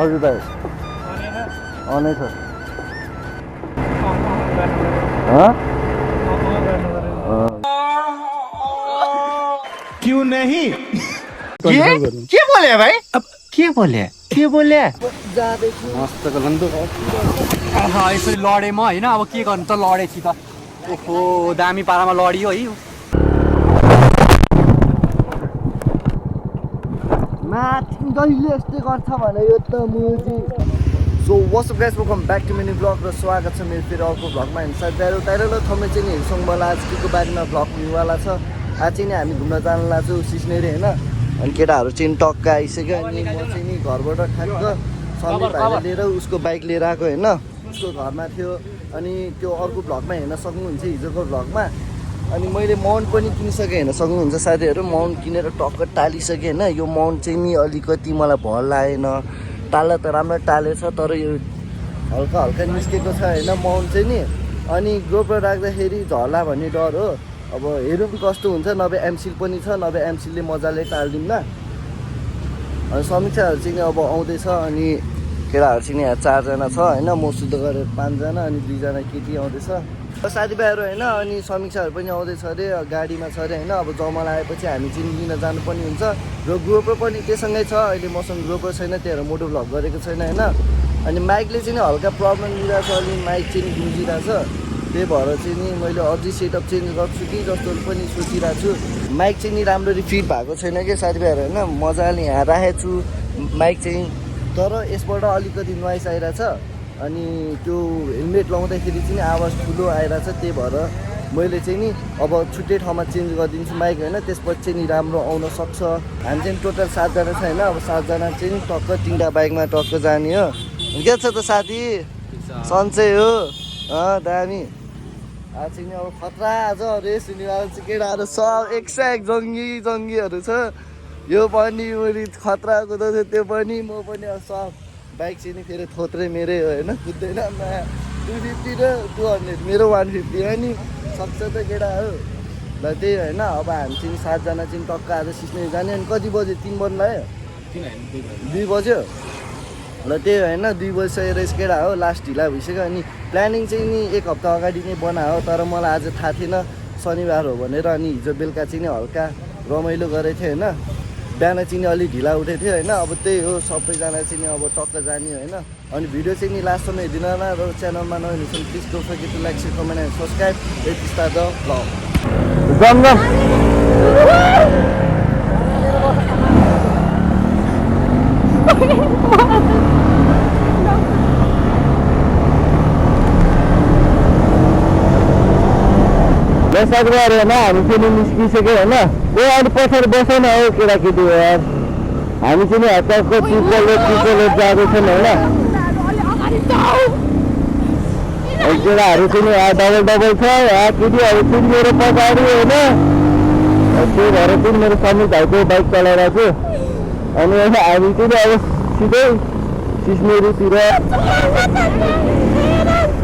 हजुर दाइ अनै छ क्यों नहीं के बोले भाइ के बोले मस्त गलन्दो यसरी लडे म होइन अब के गर्नु त लडेपछि त ओहो दामी पारामा लडियो है माथि जहिले यस्तै गर्छ भने यो त मुजी so what's up guys welcome back to mini blog र स्वागत छ मेरो फेरि अर्को भ्लगमा होइन सायद दाइलो थम्ने चाहिँ नि हेर्छौँ मलाई आज के को बारेमा भ्लग हुनेवाला छ आज चाहिँ नि हामी घुम्न जानु लाग्छौँ सिस्नेरी होइन अनि केटाहरू चाहिँ टक्क आइसक्यो अनि म चाहिँ नि घरबाट ठ्याक्क समीर भाइले लिएर उसको बाइक लिएर आएको होइन उसको घरमा थियो अनि त्यो अर्को भ्लगमा हेर्न सक्नुहुन्छ हिजोको भ्लगमा अनि मैले माउन्ट पनि किनिसकेँ हेर्न सक्नुहुन्छ साथीहरू माउन्ट किनेर टक्क टालिसकेँ होइन यो माउन्ट चाहिँ नि अलिकति मलाई भर लागेन टाल्दा त राम्रो टालेछ तर यो हल्का हल्का निस्केको छ होइन माउन्ट चाहिँ नि अनि गोप्रो राख्दाखेरि झर्ला भन्ने डर हो अब हेरौँ कस्तो हुन्छ नभए एमसिल पनि छ नभए एमसिलले मजाले टालिदिउँला अनि समीक्षाहरू चाहिँ अब आउँदैछ अनि केटाहरू चाहिँ यहाँ 4 जना छ होइन म शुद्ध गरेर 5 जना अनि 2 जना केटी आउँदैछ साथीभाइहरू होइन अनि समीक्षाहरू पनि आउँदैछ अरे गाडीमा छ अरे होइन अब जमल आएपछि हामी चाहिँ लिन जानुपर्ने हुन्छ र गोप्रो पनि त्यससँगै छ अहिले मसँग गोप्रो छैन त्यही भएर मोटो भ्लग गरेको छैन होइन अनि माइकले चाहिँ हल्का प्रब्लम दिइरहेको छ अलि माइक चाहिँ गुम्जिरहेको छ त्यही भएर चाहिँ नि मैले अझै सेटअप चेन्ज गर्छु कि जस्तो पनि सोचिरहेको छु माइक चाहिँ नि राम्ररी फिट भएको छैन कि साथीभाइहरू होइन मजाले यहाँ राखेको छु माइक चाहिँ तर यसबाट अलिकति नोइज आइरहेछ अनि त्यो हेलमेट लाउँदाखेरि चाहिँ आवाज ठुलो आइरहेछ त्यही भएर मैले चाहिँ नि अब छुट्टै ठाउँमा चेन्ज गरिदिन्छु माइक होइन त्यसपछि चाहिँ नि राम्रो आउन सक्छ हामी चाहिँ टोटल 7 जना छ होइन अब 7 जना चाहिँ टक्क 3टा बाइकमा टक्क जाने हो के छ त साथी सन्चै हो दामी आज चाहिँ नि अब खतरा आज रेस हुनेवाला चाहिँ केटाहरू सब एक जङ्गीहरू छ यो पनि मैले खतरा कुदाउँछ त्यो पनि म पनि अब सब बाइक चाहिँ नि फेरि थोत्रै मेरै हो होइन कुद्दैन 250 र 200 मेरो 150 हो नि सक्छ त केटाहरू ल त्यही होइन अब हामी चाहिँ 7 जना चाहिँ टक्क आज सिस्ने जाने अनि कति बज्यो 3 बज्नु लाग्यो 2 बज्यो ल त्यही होइन 2 बजिसकेर यस केटा हो लास्ट ढिला भइसक्यो अनि प्लानिङ चाहिँ नि 1 हप्ता अगाडि नै बनायो तर मलाई आज थाहा थिएन शनिबार हो भनेर अनि हिजो बेलुका चाहिँ नि हल्का रमाइलो गरेको थियो होइन बिहान चाहिँ नि अलिक ढिला उठेको थियो होइन अब त्यही हो सबैजना चाहिँ नि अब टक्क जाने होइन अनि भिडियो चाहिँ नि लास्टसम्म हेरिदिनु होला र च्यानलमा नयाँ हुनुहुन्छ please don't forget to like share comment and subscribe let's start the vlog साथीभाइहरू होइन हामी चाहिँ निस्किसक्यो होइन ए अहिले पछाडि बसेन हो केटाकेटी यार हामी चाहिँ नि हतारको चिप्लोले जाँदैछौँ होइन केटाहरू चाहिँ नि डबल छ केटीहरू चाहिँ मेरो पछाडि होइन त्यही भएर चाहिँ मेरो समीर भाइको बाइक चलाइरहेको छु अनि हामी चाहिँ नि अब सिधै सिस्नेरीतिर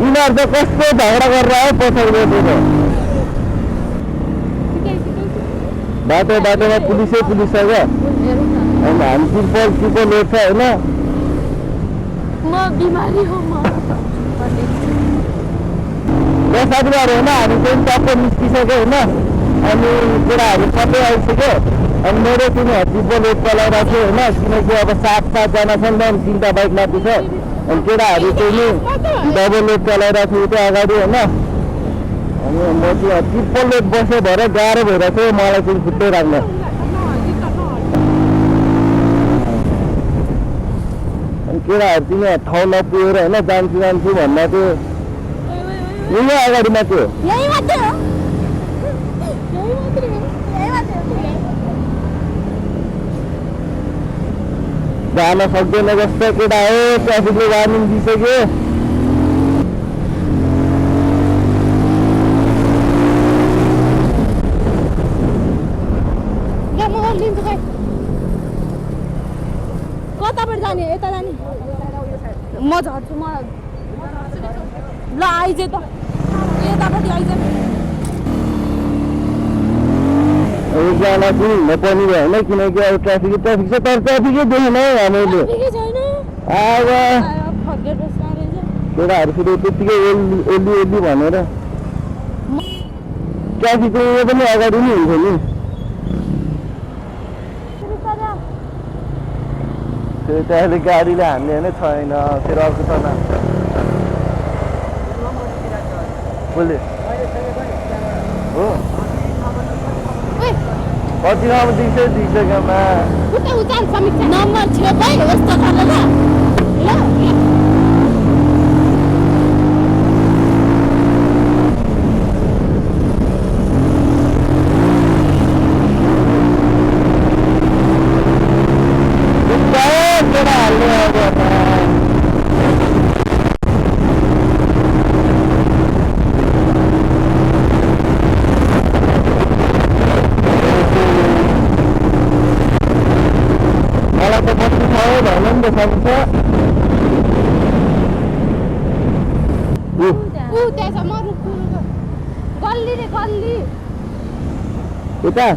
यिनीहरू त कस्तो झगडा गरेर आयो पछाडि बसेर बाटोमा पुलिसै पुलिस छ क्या अनि हामी चिप्पो लेट छ होइन साथीभाइहरू होइन हामी चाहिँ टक्क निस्किसक्यो होइन अनि केटाहरू सबै आइसक्यो अनि मेरो चाहिँ चिप्पो लेट चलाइरहेको छु होइन किनकि अब 7 जना छ नि त 3टा बाइक माथि छ अनि केटाहरू चाहिँ नि डबल लेट चलाइरहेको छु त्यो अगाडि होइन अनि म चाहिँ ट्रिपल लेट बस्यो भएर गाह्रो भइरहेको थियो मलाई चाहिँ छुट्टै राख्न अनि केटाहरू चाहिँ ठाउँ नपुगेर होइन जान्छु भन्दा चाहिँ यहीँ अगाडिमा थियो जान सक्दैन जस्तो केटा हो ट्राफिकले वार्निङ दिइसक्यो कताबाट जाने यता जाने म झर्छु म ल आइज त यतापट्टि आइज एकजना चाहिँ हिँड्नु पर्ने भयो होइन किनकि अब ट्राफिक छ तर ट्राफिकै देखेन हौ हामीले अब फर्केर सारेछ केटाहरू फेरि त्यत्तिकै ओल्ली ओल्ली भनेर ट्राफिकको उयो पनि अगाडि नै हुन्छ नि फेरि त्यहाँले गाडीले हान्ने होइन छैन फेरि अर्को छ न कसले हो कति अब दिइसक्योमा उता उता समीक्षा नम्बर छ भाइ यस्तो गरेर ल त्यहाँ गल्ली रे गल्ली उता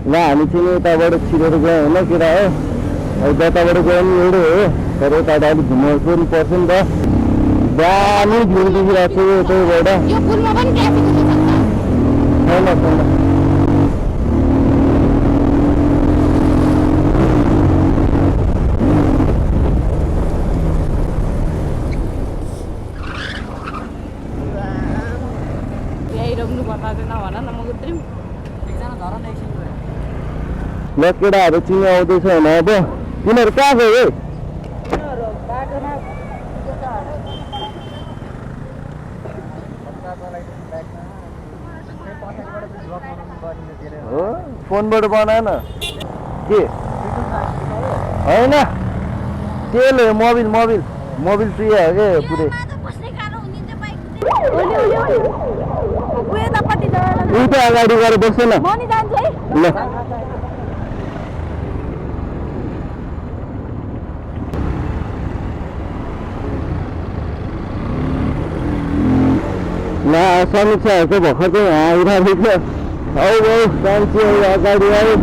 ल हामी चाहिँ यताबाट छिरेर गयौँ होइन केटा हो अब जताबाट गयो पनि एउटै हो तर यताबाट अलिक घुम्नु पनि पर्छ नि त दामी भ्यू देखिरहेको छु त्यहीबाट यो पुलमा पनि ट्राफिक हुन सक्छ छैन छैन ल केटाहरू चिनी आउँदैछ होइन अब तिनीहरू कहाँ गयो हो फोनबाट बनाए न के होइन तेल हो मोबिल मोबिल मोबिल चुहियो के पुरै उता अगाडि गएर बस्छ न ल ल समीक्षाहरूको भर्खर चाहिँ आइरहेको थियो औ मान्छेहरू अगाडि आयो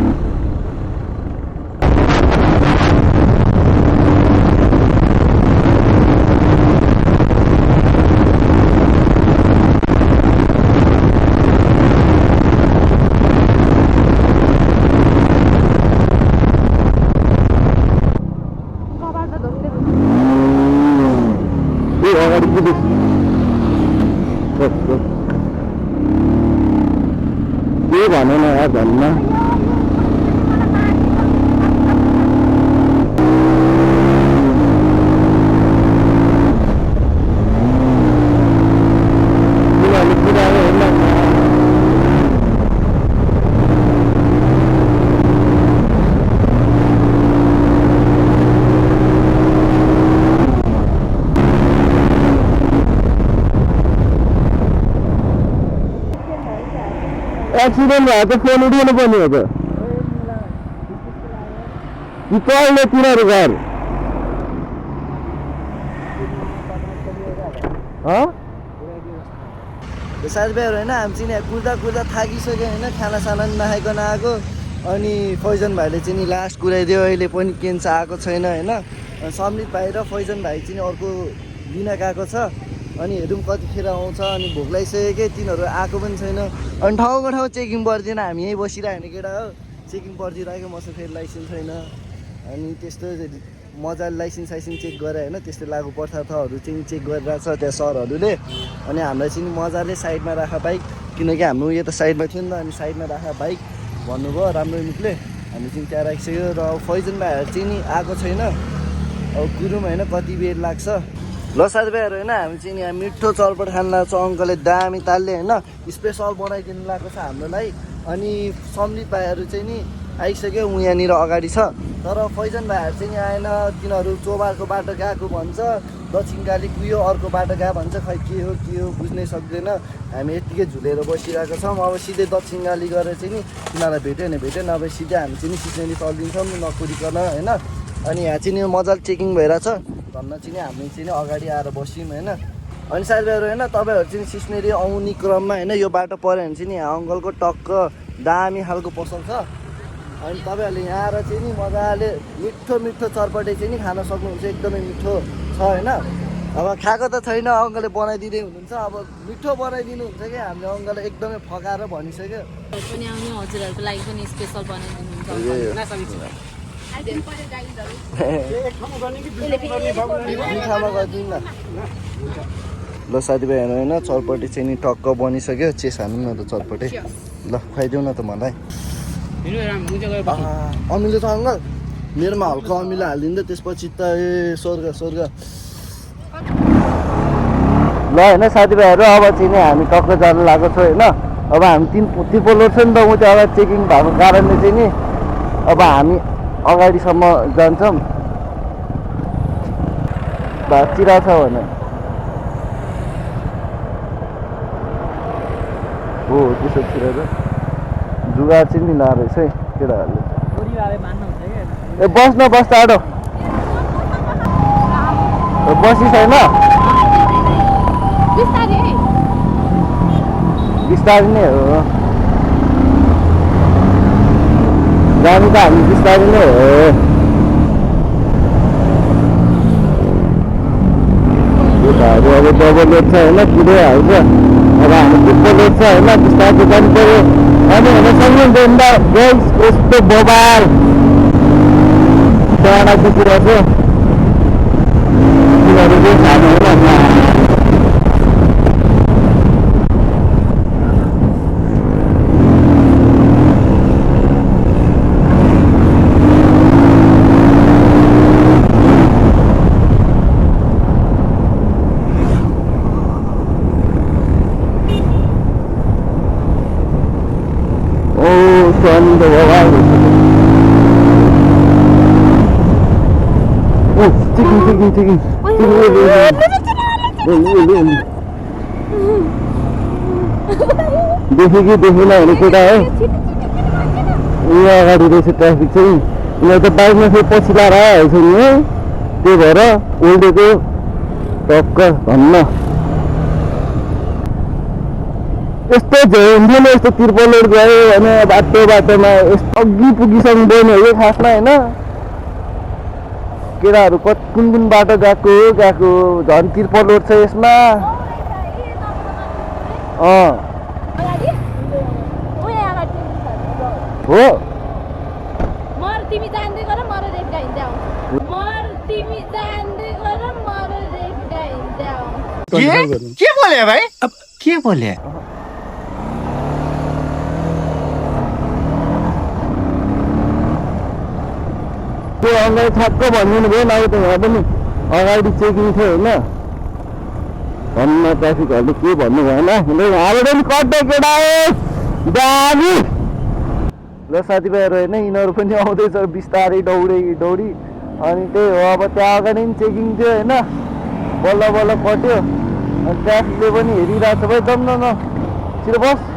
अगाडि पुलिस के भने न यार भन्न एक्सिडेन्ट भएको त फोन उठाउनु पर्ने हो त कि कहिले तिनीहरू घर साथीभाइहरू होइन हामी चाहिँ यहाँ कुर्दा कुर्दा थाकिसक्यो होइन खानासाना पनि नखाइकन आएको अनि फैजन भाइले चाहिँ नि लास्ट कुराइदियो अहिले पनि केन्सा आएको छैन होइन सम्मित भाइ र फैजन भाइ चाहिँ अर्को दिन गएको छ अनि हेरौँ कतिखेर आउँछ अनि भोक लागिसक्यो कि तिनीहरू आएको पनि छैन अनि ठाउँको ठाउँ चेकिङ पर्दैन हामी यहीँ बसिरहेको होइन केटा हो चेकिङ परिदिरहेको मसँग फेरि लाइसेन्स छैन अनि त्यस्तो मजाले लाइसेन्स साइसेन्स चेक गरेर होइन त्यस्तो लागु पदार्थहरू चाहिँ चेक गरिरहेको छ त्यहाँ सरहरूले अनि हामीलाई चाहिँ मजाले साइडमा राख बाइक किनकि हाम्रो यो त साइडमा थियो नि त अनि साइडमा राख बाइक भन्नुभयो राम्रो निक्ले हामी चाहिँ त्यहाँ राखिसक्यो र फैजन भाइहरू चाहिँ नि आएको छैन अब गुरुम होइन कति बेर लाग्छ ल साथीभाइहरू होइन हामी चाहिँ यहाँ मिठो चलपट खान लाग्छ अङ्कलले दामी तालले होइन स्पेसल बनाइदिनु लागेको छ हामीलाई अनि सम्मित भाइहरू चाहिँ नि आइसक्यो ऊ यहाँनिर अगाडि छ तर फैजन भाइहरू चाहिँ आएन तिनीहरू चोबारको बाटो गएको भन्छ दक्षिणकाली कुयो अर्को बाटो गएको भन्छ खै के हो बुझ्नै सक्दैन हामी यत्तिकै झुलेर बसिरहेको छौँ अब सिधै दक्षिणकाली गरेर चाहिँ नि तिनीहरूलाई भेट्यो भने नभए सिधै हामी चाहिँ नि सिक्नेली चलिदिन्छौँ नकुरिकन होइन अनि यहाँ चाहिँ नि मजाले चेकिङ भइरहेछ धन्न चाहिँ नि हामी चाहिँ नि अगाडि आएर बस्यौँ होइन अनि साथीभाइहरू होइन तपाईँहरू चाहिँ सिस्नेरी आउने क्रममा होइन यो बाटो पऱ्यो भने चाहिँ नि यहाँ अङ्कलको टक्क दामी खालको पसल छ अनि तपाईँहरूले यहाँ आएर चाहिँ नि मजाले मिठो मिठो चटपटे चाहिँ नि खान सक्नुहुन्छ एकदमै मिठो छ होइन अब खाएको त छैन अङ्कलले बनाइदिँदै हुनुहुन्छ अब मिठो बनाइदिनुहुन्छ कि हामीले अङ्कलले एकदमै फकाएर भनिसक्यो पनि आउने हजुरहरूको लागि पनि स्पेसल बनाइदिनुहुन्छ मिठामा गरिदिनु न ल साथीभाइहरू होइन चटपटे चाहिँ नि टक्क बनिसक्यो चेस हाल्नु न त चटपटे ल खुवाइदेऊ न त मलाई अमिलो छ अङ्कल मेरोमा हल्का अमिलो हालिदिनु त्यसपछि त ए स्वर्ग स्वर्ग ल होइन साथीभाइहरू अब चाहिँ नि हामी टक्क जानु लागेको छौँ होइन अब हामी तिर्पल छ नि त ऊ त्यो अगाडि चेकिङ भएको कारणले चाहिँ नि अब हामी अगाडिसम्म जान्छौँ भाँचिरा छ भने हो त्यसो छिरेर जुगा चाहिँ नि रहेछ है केटाहरूले ए बस्न बस टाढो बसी छैन बिस्तारै नै हो जानु त हामी बिस्तारै नै हो केटाहरू अब डबल लोड छ होइन कुदिहाल्छ अब हामी ट्रिपल लोड छ होइन बिस्तारै जानु पऱ्यो अनि हेर्न सक्नुहुन्छ गइस यस्तो बबाल डाँडा देखिरहेको छ तिनीहरू चाहिँ खानु होइन देखेँ कि देखेन भने केटा है यहाँ अगाडि रहेछ ट्राफिक चाहिँ यहाँ त बाइकमा फेरि पछि लाएर आइहाल्छ नि है त्यही भएर उल्टेको टक्क धन्न यस्तो झेन्थ्यो यस्तो तिर्पलोड गयो भने बाटोमा यस्तो अघि पुगिसक्नु गएन हो खासमा होइन केटाहरू कुन कुन बाटो गएको झन् तिर्पलोड छ यसमा हो तिमी जान्दै गर मर रेखा हिँड्दै आउँछ तिमी जान्दै गर मर रेखा हिँड्दै आउँछ के बोले भाइ अब के बोले त्यो अगाडि ठ्याक्क भनिदिनु भयो नभए त यहाँ पनि अगाडि चेकिङ थियो होइन धन्न ट्राफिकहरूले के भन्नु भएन हालेर पनि कट्दै केटा दामी ल साथीभाइहरू होइन यिनीहरू पनि आउँदैछ बिस्तारै दौडी अनि त्यही हो अब त्यहाँ अगाडि पनि चेकिङ थियो होइन बल्ल बल्ल कट्यो अनि ट्राफिकले पनि हेरिरहेको छ भाइ जाउँ न छिटो बस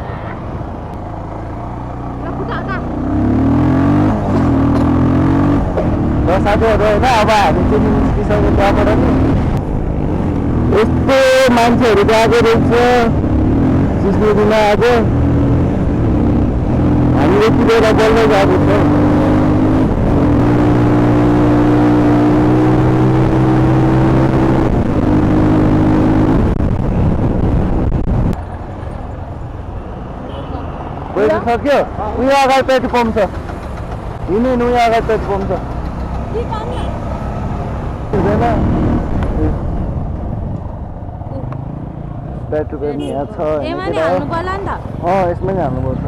र साथीहरू होइन अब हामी चाहिँ निस्किसक्यो त्यहाँबाट नि यस्तो मान्छेहरू गएको रहेछ सिस्नुमा आज हामी यति बेला बोल्दै गएको छौँ सक्यो उयो अगाडि पेट्रोल पम्प छ हिँड्नु उयो अगाडि पेट्रोल पम्प छ हुँदैन पेट्रोल पनि यहाँ छ यसमा नि हाल्नुपर्छ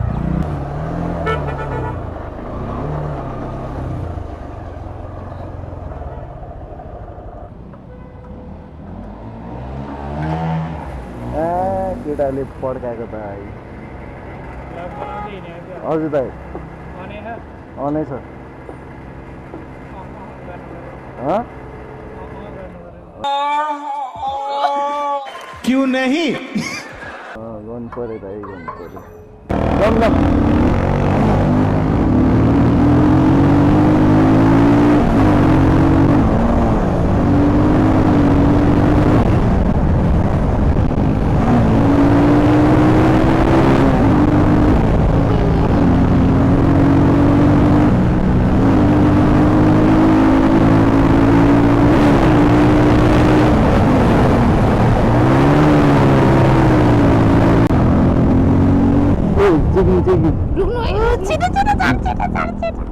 केटाले पड्काएको त हजुर दाइ अनै छ क्यों नहीं गर्नु पऱ्यो दाइ गर्नु पऱ्यो जाउँ न चेकिङ चेकिङ रुक्नु होइन छिटो छिटो चढ छिटो चढ छिटो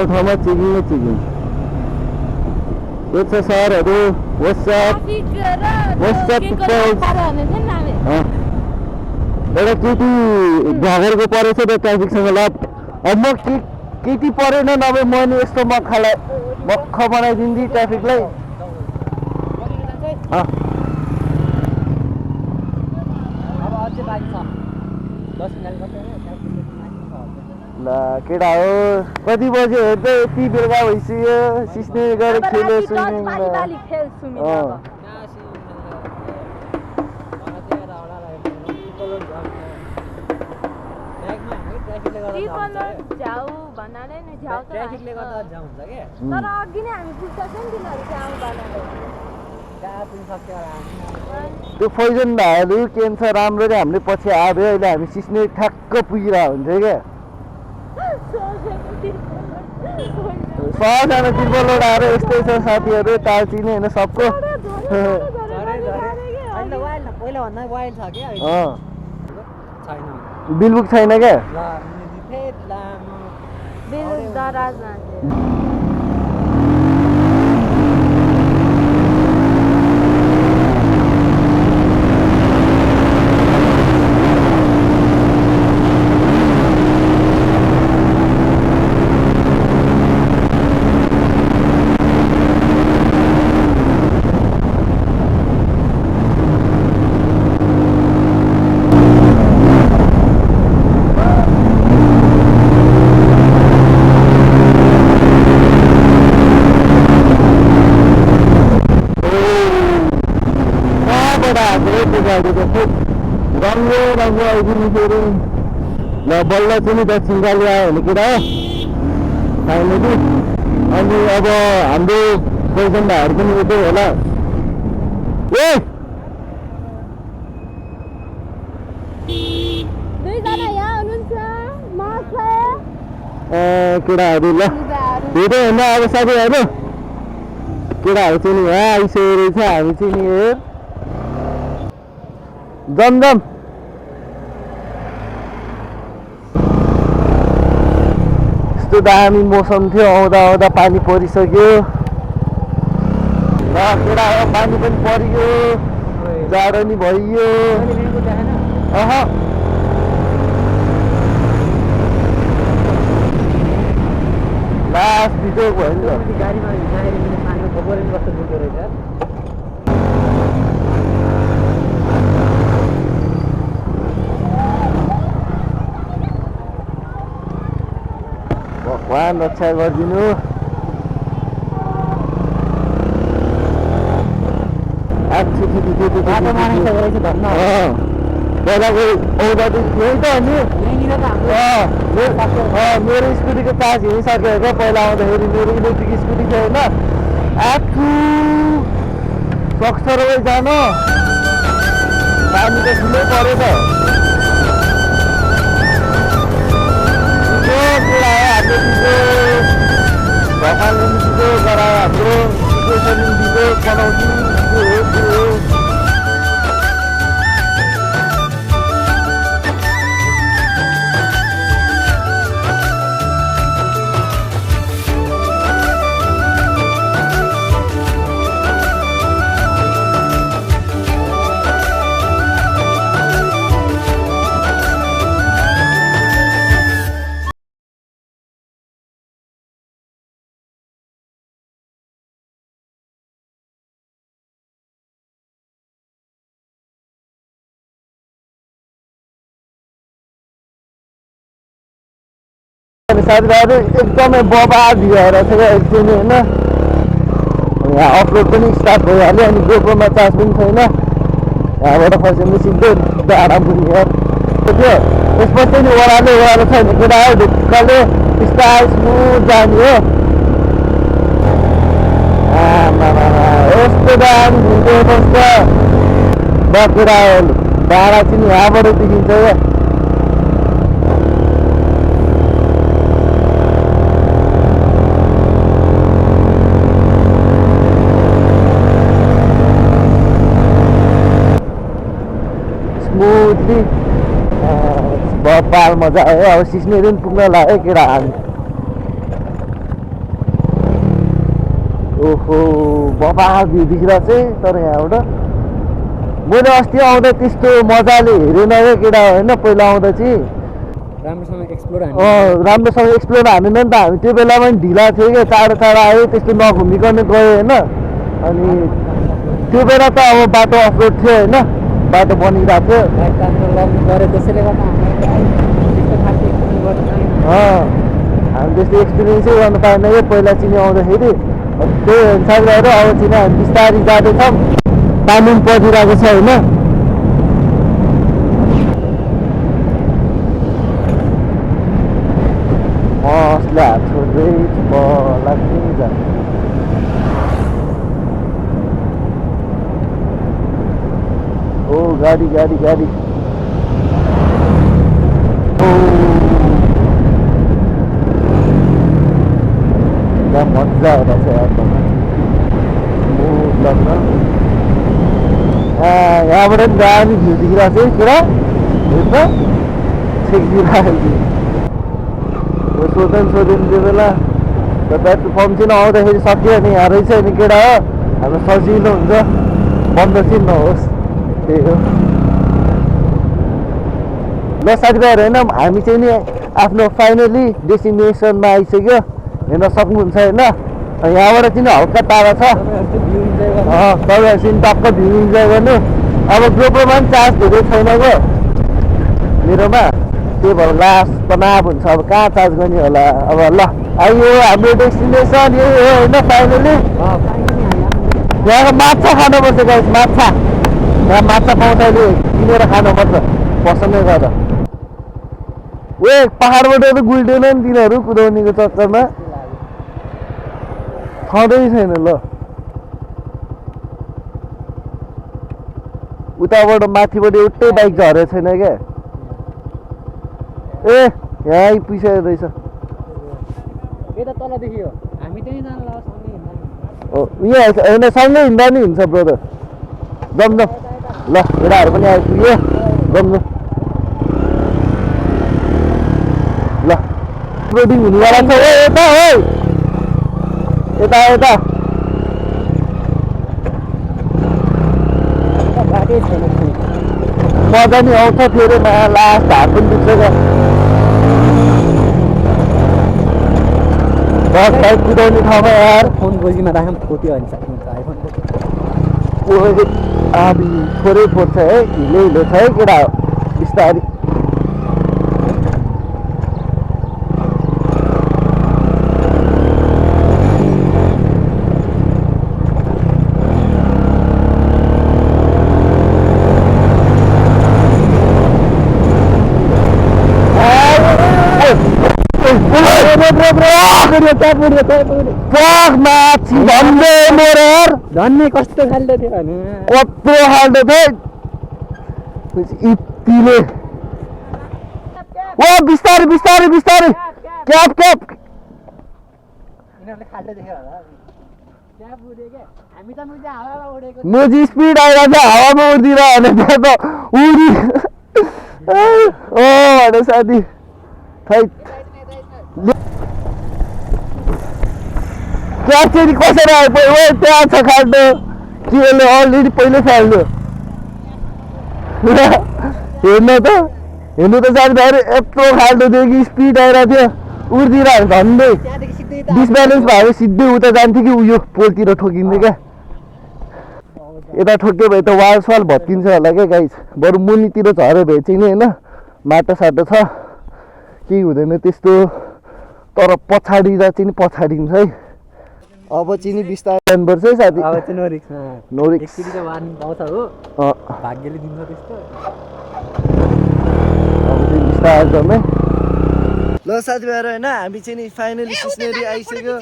ठाउँमा चेकिङ चेकिङ के छ सरहरू व्हाट्सएप एउटा केटी झगडको परेछ त ट्राफिकसँग ल अब म केटी परेन नभए म नि यस्तो मक्खालाई मक्ख बनाइदिन्थेँ ट्राफिकलाई ल केटा हो कति बज्यो हेर्दै यति बेलुका भइसक्यो सिस्ने गएर खेल्यो तर अघि नै हामी पुग्छ नि तिनीहरू चाहिँ आउँ त्यो फैजन भाइहरू क्यान्सर राम्ररी हामीले पछि आयो अहिले हामी सिस्ने ठ्याक्क पुगिरहेको हुन्थ्यो क्या सबजना तिर्पलोड आएर यस्तै छ साथीहरू टाल्चिने होइन सबको बिलबुक छैन क्या राम्रो राम्रो आइदिनु फेरि ल बल्ल चाहिँ नि दक्षिण काली आयो भने केटा हो फाइनली अनि अब हाम्रो पैसन भाइहरू पनि उतै होला ए केटाहरू ल हेर्दै होइन अब साथीहरू केटाहरू चाहिँ नि यहाँ आइसकेको रहेछ हामी चाहिँ नि हेर जमजम यस्तो दामी मौसम थियो आउँदा आउँदा पानी परिसक्यो ल केटा पानी पनि परियो जाडो नि भइयो लास्ट भिडियो भयो नि त गाडीमा कस्तो दुख्दो रहेछ भगवान् रक्षा गरिदिनु पहिलाको आउँदादेखि यही त अनि मेरो स्कुटीको चार्ज हिँडिसक्यो क्या पहिला आउँदाखेरि मेरो इलेक्ट्रिक स्कुटी थियो होइन आठु सक्छ र जान पानी त ठुलै पऱ्यो त भगवान्ले पनि दिँदो गरायो हाम्रो सिचुएसन दिँदो बनाउँछु साथीभाइहरू एकदमै बबाद भएर छ क्या एकछिन होइन यहाँ अफरोड पनि स्टार्ट भइहाल्यो अनि गोप्रोमा चार्ज पनि छैन यहाँबाट फर्स्टमा सिधै डाँडा पुग्ने थियो यसपछि नि ओह्रालो छैन केटा हो ढुक्कले स्टाइल स्मुथ जाने हो यस्तो दामी घुम्दै बस्छ बकेरा डाँडा चाहिँ यहाँबाट देखिन्छ क्या कति बाल मजा आयो अब सिस्नेरी पनि पुग्न लाग्यो केटा हामी ओहो बबा भ्यू देखिरहेको चाहिँ तर यहाँबाट मैले अस्ति आउँदा त्यस्तो मजाले हेरेन क्या केटा होइन पहिला आउँदा चाहिँ राम्रोसँग एक्सप्लोर राम्रोसँग एक्सप्लोर हानेन नि त हामी त्यो बेलामा पनि ढिला थियो क्या टाढो टाढो आयो त्यस्तो नघुमिकन गयो होइन अनि त्यो बेला त अब बाटो अफरोड थियो होइन बाटो बनिरहेको थियो हामी त्यस्तो एक्सपिरियन्सै गर्नु पाएन क्या पहिला चिनी आउँदाखेरि त्यही अनुसार गएर अब चिनी हामी बिस्तारै जाँदैछौँ तामिम परिरहेको छ होइन मसले हात छोड्दै लाग्दै जान्छ ओ गाडी गाडी गाडी मजा आउँछ यहाँबाट पनि दामी भ्यू देखिरहेको छ कुरा हेर्न छेकिदिरहेको सोध्यो त्यो बेला र पेट्रोल पम्प चाहिँ आउँदाखेरि सक्यो नि यहाँ रहेछ नि केटा हो हाम्रो सजिलो हुन्छ बन्द चाहिँ नहोस् त्यही हो ल साथीभाइहरू होइन हामी चाहिँ नि आफ्नो फाइनली डेस्टिनेसनमा आइसक्यो हेर्न सक्नुहुन्छ होइन यहाँबाट चाहिँ हल्का टाढा छ तपाईँहरूसँग टक्क भ्यू इन्जोय गर्नु अब ग्रोप्रोमा पनि चार्ज धेरै छैन गयो मेरोमा त्यही भएर लास्ट तनाव हुन्छ अब कहाँ चार्ज गर्ने होला अब ल आइयो हाम्रो डेस्टिनेसन यही हो होइन फाइनली यहाँको माछा खानुपर्छ गाइस माछा यहाँ माछा पाउँछ अहिले किनेर खानुपर्छ पसन्दै गर्दा पहाडबाट त गुल्टेन नि तिनीहरू कुदाउनेको चक्करमा छँदै छैन ल उताबाट माथिबाट एउटै बाइक झरेको छैन क्या ए यहाँ आइपुगिसकेको रहेछ यहाँ होइन सँगै हिँड्दा नि हुन्छ ब्रदर जाउँ ल केटाहरू पनि आइपुग्यो जाउँ ल लोडिङ हुनेवाला छ यता हो यता यता मजा नि आउँछ फेरि लास्ट हात पनि दुख्छ क्या बाइक कुदाउने ठाउँमा यार फोन गोजीमा राखौँ फोटो हुन्छ आधी थोरै फोर्छ है हिलो हिलो छ है केटा बिस्तारी धन्ने कस्तो खाल्दो थियो कत्रो खाल्दो थियो यतिले ओ बिस्तारै बिस्तारै बिस्तारै क्याप क्याप मुजी स्पिड आइरहेको छ हावामा उडिदिरह भने त्यहाँ त उडी ओ भने साथी खै क्या चाहिँ कसरी आइपुग्यो त्यहाँ छ खाल्दो के यसले अलरेडी पहिल्यै फाल्नु हेर्नु त जाँदाखेरि यत्रो खाल्दो थियो कि स्पिड आइरहेको थियो उडिदिरहेको झन्डै डिसब्यालेन्स भएर सिधै उता जान्थ्यो कि उयो पोलतिर ठोकिन्थ्यो क्या यता ठोक्यो भने त वाल स्वाल भत्किन्छ होला क्या गाइस बरु मुनितिर झऱ्यो भने चाहिँ नि होइन माटो साटो छ केही हुँदैन त्यस्तो तर पछाडिँदा चाहिँ नि पछाडिन्छ है अब चाहिँ नि बिस्तारै जानुपर्छ है साथी अब चाहिँ no risk no risk warning पाउँछ हो भाग्यले दिन्छ त्यस्तो अब चाहिँ बिस्तारै जाउँ है ल साथीभाइहरू होइन हामी चाहिँ नि फाइनली सिस्नेरी आइसक्यो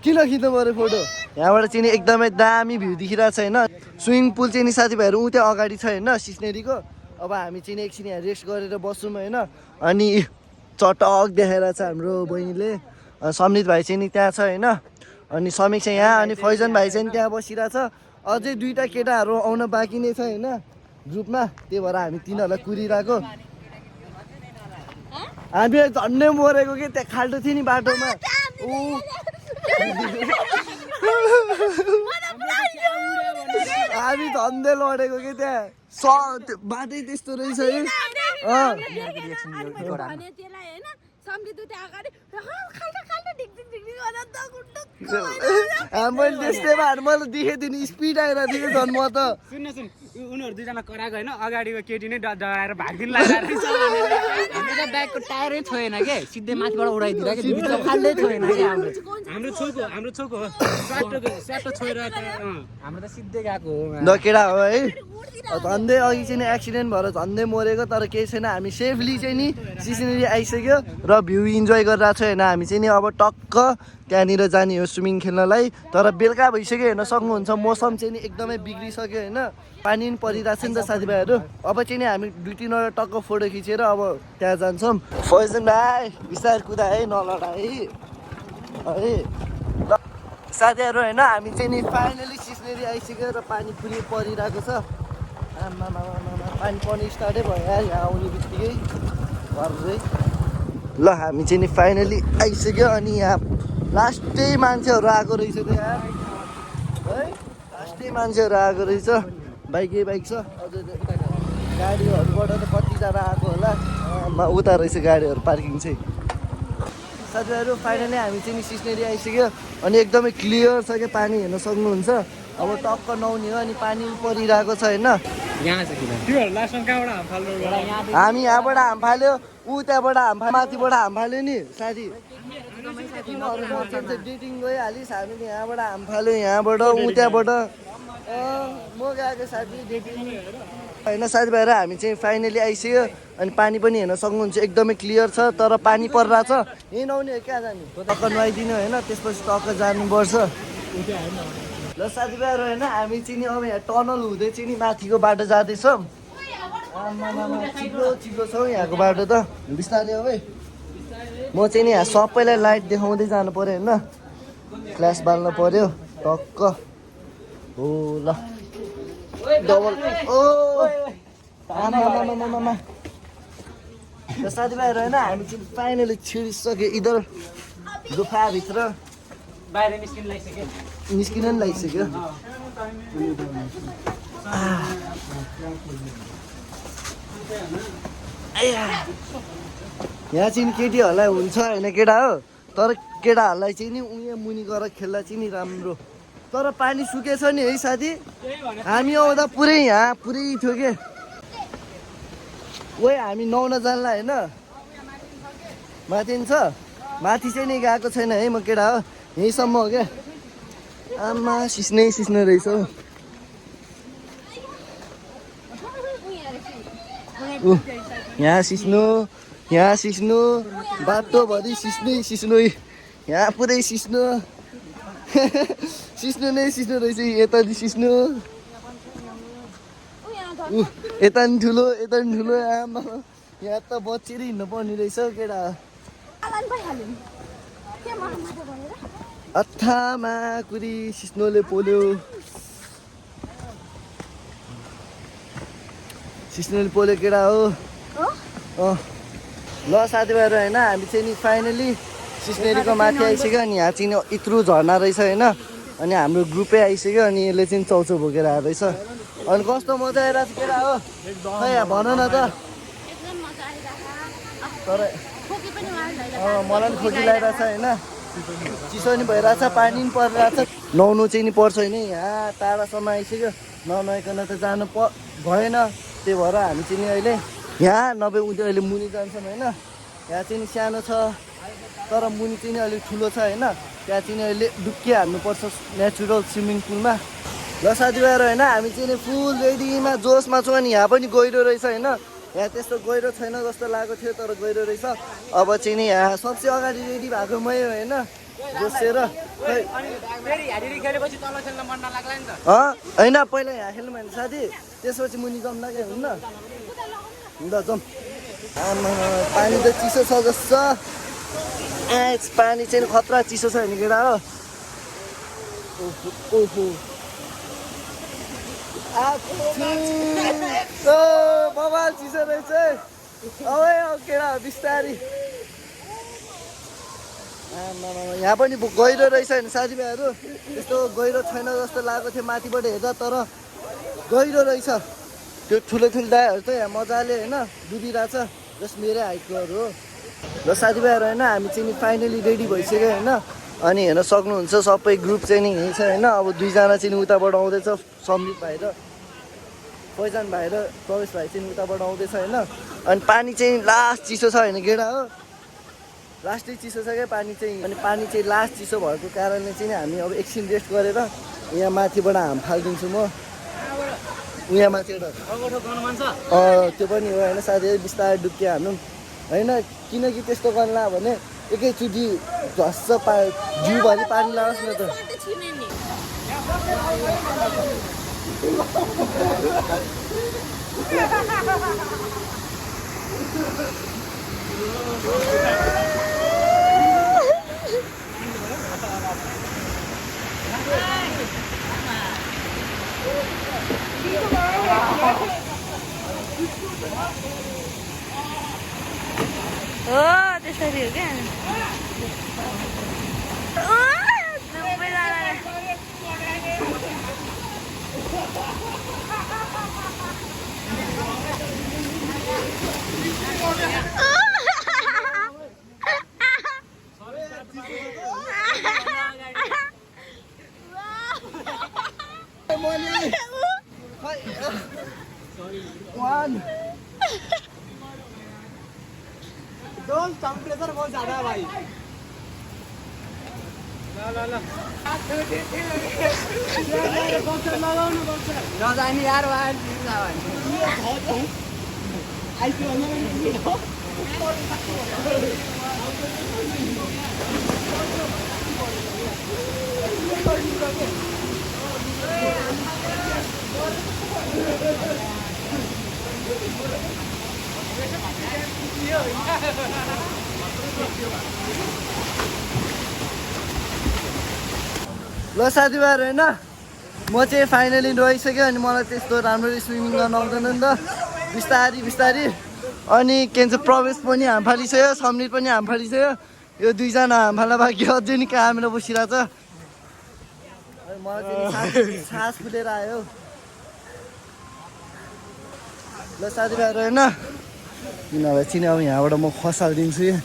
किन खिच्नु पऱ्यो फोटो यहाँबाट चाहिँ नि एकदमै दामी भ्यू देखिरहेको छ होइन स्विमिङ पुल चाहिँ नि साथीभाइहरू उ त्यहाँ अगाडि छ होइन सिस्नेरीको अब हामी चाहिँ नि एकछिन यहाँ रेस्ट गरेर बस्छौँ होइन अनि चटक देखाइरहेको छ हाम्रो बहिनीले समित भाइ चाहिँ नि त्यहाँ छ होइन अनि समीक चाहिँ यहाँ अनि फैजन भाइ चाहिँ त्यहाँ बसिरहेछ अझै दुईवटा केटाहरू आउन बाँकी नै छ होइन ग्रुपमा त्यही भएर हामी तिनीहरूलाई कुरिरहेको हामी झन्डै मरेको कि त्यहाँ खाल्टो थियो नि बाटोमा हामी झन्डै लडेको कि त्यहाँ बाटै त्यस्तो रहेछ है मैले त्यस्तै भएर मलाई देखेको थिएँ नि स्पिड आइरहेको थियो झन् म त सुन उनीहरू दुईजना कराएको होइन अगाडिको केटी नै डराएर भागिदिनु लागेको ब्यागको टायरै छोएन के सिधै माथिबाट उडाइदिएर खाल्दै छोएन कि हाम्रो छोको स्याटो छोएर हाम्रो त सिधै गएको हो ल केटा हो है झन्डै अघि चाहिँ नि एक्सिडेन्ट भएर झन्डै मरेको तर केही छैन हामी सेफली चाहिँ नि सिसिनेरी आइसक्यो र भ्यू इन्जोय गरिरहेको छ होइन हामी चाहिँ नि अब टक्क त्यहाँनिर जाने हो स्विमिङ खेल्नलाई तर बेलुका भइसक्यो हेर्न सक्नुहुन्छ मौसम चाहिँ नि एकदमै बिग्रिसक्यो होइन पानी पनि परिरहेको छ नि त साथीभाइहरू अब चाहिँ नि हामी 2-3वटा टक्क फोटो खिचेर अब त्यहाँ जान्छौँ फैजन भाइ बिस्तार कुदा है नलडा है ल साथीहरू होइन हामी चाहिँ नि फाइनली सिस्नेरी आइसक्यो र पानी पुरै परिरहेको छ आमा पानी पर्ने स्टार्टै भयो यार यहाँ आउने बित्तिकै घरै ल हामी चाहिँ नि फाइनली आइसक्यो अनि यहाँ लास्टै मान्छेहरू आएको रहेछ त यार है लास्टै मान्छेहरू आएको रहेछ बाइकै बाइक छ अझ गाडीहरूबाट त कतिजना आएको होला उता रहेछ गाडीहरू पार्किङ चाहिँ साथीहरू फाइनली हामी चाहिँ नि सिस्नेरी आइसक्यो अनि एकदमै क्लियर छ क्या पानी हेर्न सक्नुहुन्छ अब टक्क नहुने हो अनि पानी परिरहेको छ होइन हामी यहाँबाट हाम फाल्यो ऊ त्यहाँबाट हाम माथिबाट हाम फाल्यो नि साथी डेटिङ गइहालिस् हामीले यहाँबाट हाम फाल्यो यहाँबाट ऊ त्यहाँबाट म गएको साथी डेटिङ होइन साथीभाइहरू हामी चाहिँ फाइनली आइसक्यो अनि पानी पनि हेर्न सक्नुहुन्छ एकदमै क्लियर छ तर पानी परिरहेछ यहीँ नहुने हो कहाँ जाने टक्क नुहाइदिनु होइन त्यसपछि टक्क जानुपर्छ ल साथीभाइहरू होइन हामी चाहिँ नि अब यहाँ टनल हुँदै चाहिँ नि माथिको बाटो जाँदैछौँ चिप्लो चिप्लो छ हौ यहाँको बाटो त बिस्तारै हो है म चाहिँ नि यहाँ सबैलाई लाइट देखाउँदै जानु पऱ्यो होइन फ्ल्यास बाल्नु पऱ्यो टक्क हो ल डबल ओ आमा साथीभाइहरू होइन हामी चाहिँ फाइनली छिरिसक्यो इधर गुफाभित्र बाहिर निस्किनु लागिसक्यो निस्किन पनि लागिसक्यो यहाँ चाहिँ केटीहरूलाई हुन्छ होइन केटा हो तर केटाहरूलाई चाहिँ नि उयो मुनि गएर खेल्दा चाहिँ नि राम्रो तर पानी सुकेछ नि है साथी हामी आउँदा पुरै यहाँ पुरै थियो के ओ हामी नुहाउन जानला होइन माथि छ माथि चाहिँ नि गएको छैन है म केटा हो यहीँसम्म हो क्या आमा सिस्नै रहेछ हौ यहाँ सिस्नु बाटोभरि सिस्नु यहाँ पुरै सिस्नु सिस्नु रहेछ यता सिस्नु यता नि ठुलो आमा यहाँ त बचेर हिँड्नु पर्ने रहेछ हौ केटा अथामा कुरी सिस्नोले पोल्यो केटा हो ल साथीभाइहरू होइन हामी चाहिँ नि फाइनली सिस्नेरीको माथि आइसक्यो अनि यहाँ चाहिँ इत्रु झर्ना रहेछ होइन अनि हाम्रो ग्रुपै आइसक्यो अनि यसले चाहिँ चौचो बोकेर आएको रहेछ अनि कस्तो मजा आइरहेको छ केटा हो खै यहाँ भन न त तर मलाई पनि खोकी लगाइरहेछ होइन चिसो नि भइरहेछ पानी पनि परिरहेछ नुहाउनु चाहिँ नि पर्छ होइन यहाँ टाढासम्म आइसक्यो ननुहाइकन त जानु भएन त्यही भएर हामी चाहिँ नि अहिले यहाँ नभए उनीहरू अहिले मुनि जान्छौँ होइन यहाँ चाहिँ नि सानो छ तर मुनि चाहिँ नि अलिक ठुलो छ होइन त्यहाँ चाहिँ नि अहिले डुब्की हान्नुपर्छ नेचुरल स्विमिङ पुलमा ल साथीभाइहरू होइन हामी चाहिँ नि फुल रेडीमा जोसमा छौँ अनि यहाँ पनि गहिरो रहेछ होइन यहाँ त्यस्तो गहिरो छैन जस्तो लागेको थियो तर गहिरो रहेछ अब चाहिँ नि यहाँ सबसे अगाडि रेडी भएको मै होइन जोसेर होइन पहिला यहाँ खेल्नु भने साथी त्यसपछि मुनि जाउँ लाग्यो हुन्न ल जाउँ पानी त चिसो छ जस्तो पानी चाहिँ खतरा चिसो छ भने केटा हो बबाल चिसो रहेछ अब केटा बिस्तारी यहाँ पनि गहिरो रहेछ नि साथीभाइहरू त्यस्तो गहिरो छैन जस्तो लागेको थियो माथिबाट हेर्दा तर गहिरो रहेछ त्यो ठुलो ठुलो दायाहरू त यहाँ मजाले होइन डुबिरहेछ जस मेरै हाइटकोहरू हो र साथीभाइहरू होइन हामी चाहिँ नि फाइनली रेडी भइसक्यो होइन अनि हेर्न सक्नुहुन्छ सबै ग्रुप चाहिँ नि यहीँ छ होइन अब दुईजना चाहिँ उताबाट आउँदैछ समीर भाइ र पहिचान भाइ र प्रवेश भाइ चाहिँ उताबाट आउँदैछ होइन अनि पानी चाहिँ लास्ट चिसो छ होइन गेडा हो लास्टै चिसो छ क्या पानी चाहिँ अनि पानी चाहिँ लास्ट चिसो भएको कारणले चाहिँ हामी अब एकछिन रेस्ट गरेर यहाँ माथिबाट हाम फालिदिन्छु म यहाँ माथिबाट त्यो पनि हो होइन साथीहरू बिस्तारै डुब्के हाल्नु होइन किनकि त्यस्तो गर्ला भने एकैचोटि झस्स जिउभरि पानी लाओस् न त हो त्यसरी हो क्या टेम्परेचर बहुत ज्यादा है भाई नजाने यार ल साथीभाइहरू होइन म चाहिँ फाइनली गइसक्यो अनि मलाई त्यस्तो राम्ररी स्विमिङ गर्न आउँदैन नि त बिस्तारी बिस्तारी अनि के भन्छ प्रवेश पनि हाम फालिसक्यो समीर पनि हाम फालिसक्यो यो दुईजना हाम फाल्न बाँकी अझै नि कामेर बसिरहेछ मलाई चाहिँ सास फुलेर आयो ल साथीभाइहरू होइन किनभने चिने अब यहाँबाट म खसालिदिन्छु है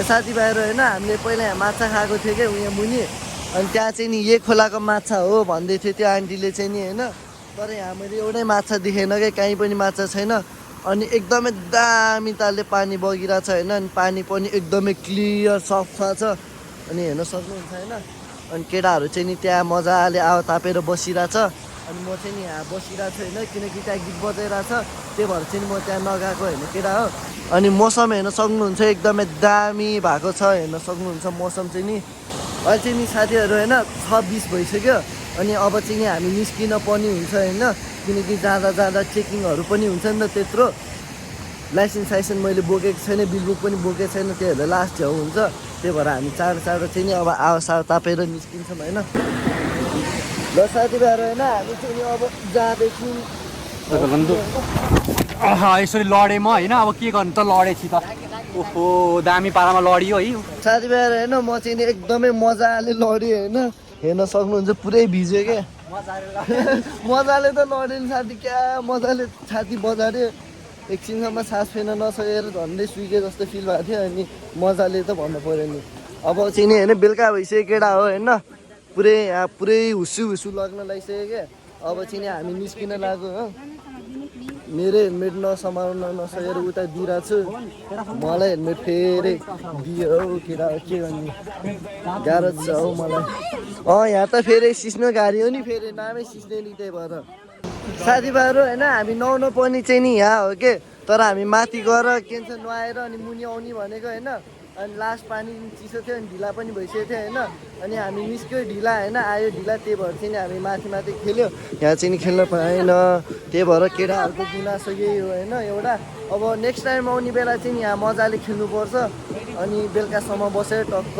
साथीभाइहरू होइन हामीले पहिला यहाँ माछा खाएको थियो क्या यहाँ मुनि अनि त्यहाँ चाहिँ नि यही खोलाको माछा हो भन्दै थियो त्यो आन्टीले चाहिँ नि होइन तर यहाँ मैले एउटै माछा देखेन क्या कहीँ पनि माछा छैन अनि एकदमै दामी तालले पानी बगिरहेको छ होइन अनि पानी पनि एकदमै क्लियर सफा छ अनि हेर्न सक्नुहुन्छ होइन अनि केटाहरू चाहिँ नि त्यहाँ मजाले आवा तापेर बसिरहेछ अनि म चाहिँ नि यहाँ बसिरहेको छु होइन किनकि त्यहाँ गीत बजाइरहेछ त्यही भएर चाहिँ म त्यहाँ नगएको होइन केटा हो अनि मौसम हेर्न सक्नुहुन्छ एकदमै दामी भएको छ हेर्न सक्नुहुन्छ मौसम चाहिँ नि अहिले चाहिँ नि साथीहरू होइन 26 भइसक्यो अनि अब चाहिँ नि हामी निस्किन पनि हुन्छ होइन किनकि जाँदा चेकिङहरू पनि हुन्छ नि त त्यत्रो लाइसेन्स मैले बोकेको छैन बिलबुक पनि बोकेको छैन त्यही भएर लास्ट छेउ हुन्छ त्यही भएर हामी चाँडो चाहिँ नि अब आवासाव तापेर निस्किन्छौँ होइन ल साथीभाइहरू होइन हामी चाहिँ नि अब जाँदैछौँ यसरी लडेँ म होइन अब के गर्नु त लडेपछि त ओहो दामी पारामा लडियो है साथीभाइहरू होइन म चाहिँ नि एकदमै मजाले लडेँ होइन हेर्न सक्नुहुन्छ पुरै भिज्यो क्या मजाले त लडेँ नि साथी क्या मजाले छाती बजाऱ्यो एकछिनसम्म सास फेर्न नसकेर झन्डै सुइके जस्तो फिल भएको थियो अनि मजाले त भन्नु पऱ्यो नि अब चाहिँ नि होइन बेलुका भइसक्यो केटा हो होइन पुरै हुसु लाग्न लागिसक्यो क्या अब चाहिँ नि हामी निस्किन लाग्यो हो मेरो हेलमेट नसमाउन नसकेर उता दिइरहेको छु मलाई हेलमेट फेरि दियो हौ केटा के गर्ने गाह्रो छ हौ मलाई यहाँ त फेरि सिस्नो गाडी हो नि फेरि नामै सिस्ने नि त्यही भएर साथीभाइहरू होइन हामी नुहाउनु पनि चाहिँ नि यहाँ हो के तर हामी माथि गएर के भन्छ नुहाएर अनि मुनि आउने भनेको होइन अनि लास्ट पानी चिसो थियो अनि ढिला पनि भइसकेको थियो होइन अनि हामी निस्क्यो ढिला होइन आयो ढिला त्यही भएर चाहिँ नि हामी माथि खेल्यो यहाँ चाहिँ नि खेल्न पाएन त्यही भएर केटाहरूको गुनासो यही हो होइन एउटा अब नेक्स्ट टाइम आउने बेला चाहिँ नि यहाँ मजाले खेल्नुपर्छ अनि बेलुकासम्म बसेर टक्क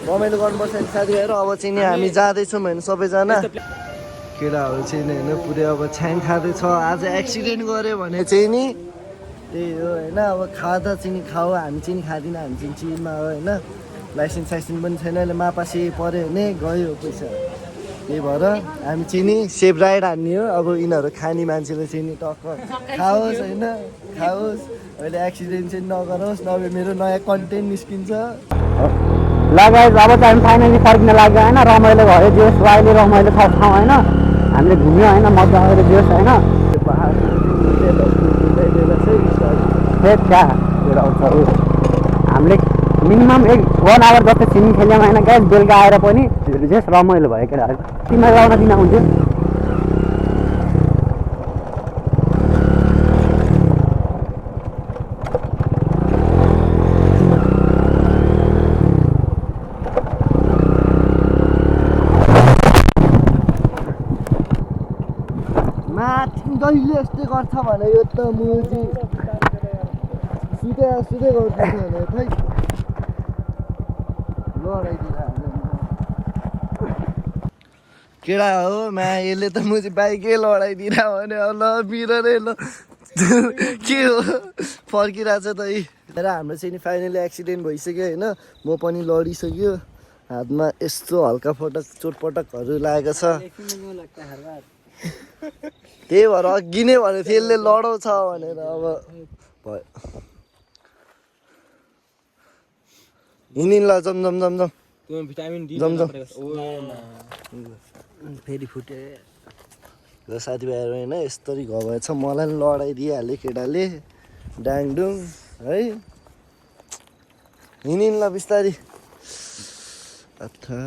रमाइलो गर्नुपर्छ नि साथीभाइहरू। अब चाहिँ नि हामी जाँदैछौँ होइन सबैजना केटाहरू चाहिँ नि होइन पुरै अब छ्याङ खाँदैछ। आज एक्सिडेन्ट गऱ्यो भने चाहिँ नि त्यही हो होइन। अब खाँदा चाहिँ नि खाऊ, हामी चाहिँ नि खाँदिनँ, हामी चाहिँ चिलमा हो होइन। लाइसेन्स पनि छैन, अहिले मापासी पऱ्यो भने गयो पैसा। त्यही भएर हामी चाहिँ नि सेफ राइड हान्ने हो। अब यिनीहरू खाने मान्छेले चाहिँ नि टक्क खाओस् होइन, खाओस्, अहिले एक्सिडेन्ट चाहिँ नगरोस्, नभए मेरो नयाँ कन्टेन्ट निस्किन्छ। ल गाइस अब चाहिँ हामी फाइनली फर्किन लाग्यो होइन। रमाइलो भयो जोस् अहिले, रमाइलो छ ठाउँ होइन। हामीले घुम्यो होइन, मजा आएर जोस् होइन। हामीले मिनिमम 1 आवर जस्तो स्विमिङ खेल्यौँ होइन गाइस। बेलुका आएर पनि जोस् रमाइलो भयो केटाहरू। तिमीलाई लाउन दिन हुन्थ्यो। जहिले यस्तै गर्छ भने यो त मुजी सुधै गर्छ भने खै लडाइदिएर केटा हो मा यसले त मुजी बाइकै लडाइदिएर भने ल बिररै ल के हो फर्किरहेछ त यी। र हाम्रो चाहिँ नि फाइनली एक्सिडेन्ट भइसक्यो होइन। म पनि लडिसक्यो, हातमा यस्तो हल्का फटक चोटपटकहरू लागेको छ। त्यही भएर अघि नै भनेको थियो यसले लडाउँछ भनेर। अब भयो हिँडिन् ल, जम फेरि फुटे र साथीभाइहरू होइन। यस्तरी घाउ भएछ, मलाई पनि लडाइदिइहाल्यो केटाले डाङडुङ है। हिँडिन् ल बिस्तारी। अच्छा